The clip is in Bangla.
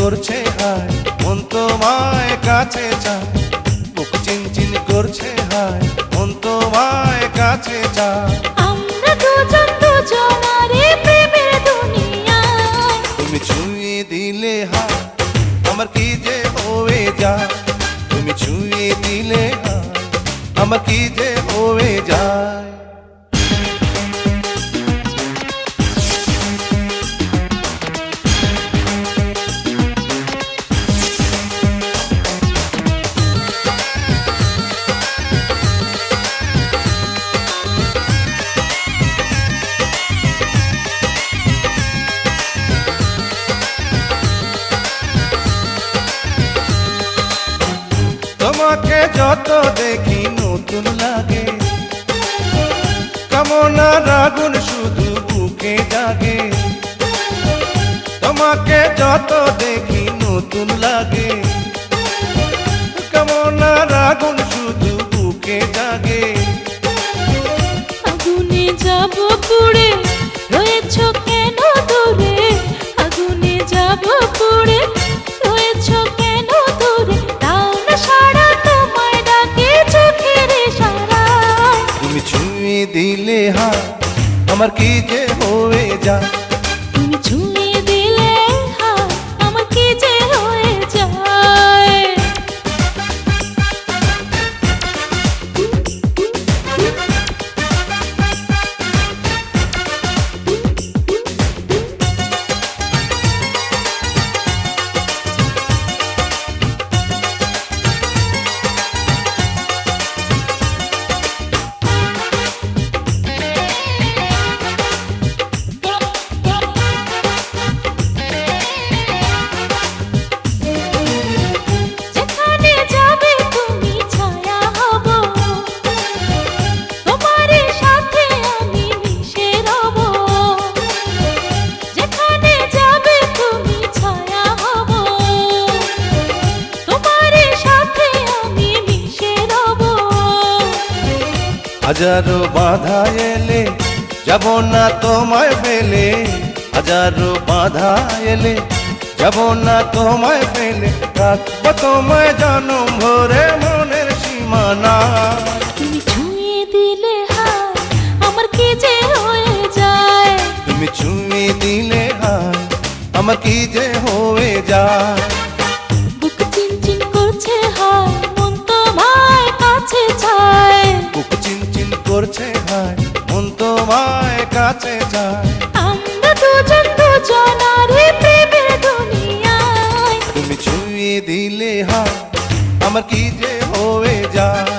করছে হায়, মন তোমায় কাছে চায়। বুক চিনচিন করছে হায়, মন তোমায় কাছে চায়। আমরা দুজন দুজনারে প্রেমের দুনিয়ায়। তুমি ছুঁয়ে দিলে হায়, আমার কি যে হয়ে যায়। তুমি ছুঁয়ে দিলে হায়, আমার কি যে হয়ে যায়। তোমাকে যত দেখি নতুন লাগে, কামনার আগুন শুধু বুকে জাগে। তোমাকে যত দেখি নতুন লাগে, কামনার আগুন শুধু বুকে জাগে। আগুনে যাব পুড়ে, রয়েছ কেন দূরে? আগুনে যাব পুড়ে, রয়েছ কেন দূরে? দাও না সাড়া, তোমায় ডাকে চোখের ইশারায়। তুমি ছুঁয়ে দিলে হায়, আমার কি যে হয়ে যায়। তুমি ছুঁয়ে দিলে হায়, আমার কি যে হয়ে যায়। যেখানে যাবে তুমি ছায়া হব, তোমারই সাথে আমি মিশে রব। যেখানে যাবে তুমি ছায়া হব, তোমারই সাথে আমি মিশে রব। হাজারো বাধা এলে যাব না তোমায় ফেলে। হাজারো বাধা এলে যাব না তোমায় ফেলে। রাখবো তোমায় জনম ভরে মনের সীমানা। তুমি ছুঁয়ে দিলে হায়, আমার কি যে হয়ে যায়। তুমি ছুঁয়ে দিলে হায়, আমার কি যে হয়ে যায়। বুক চিনচিন করছে হায়, মন তোমায় কাছে চায়। বুক চিনচিন করছে হায়, মন তোমায় কাছে যায়। আমরা দুজন দুজনারে প্রেমের দুনিয়ায়। তুমি ছুঁয়ে দিলে হায়, আমার কি যে হয়ে যায়।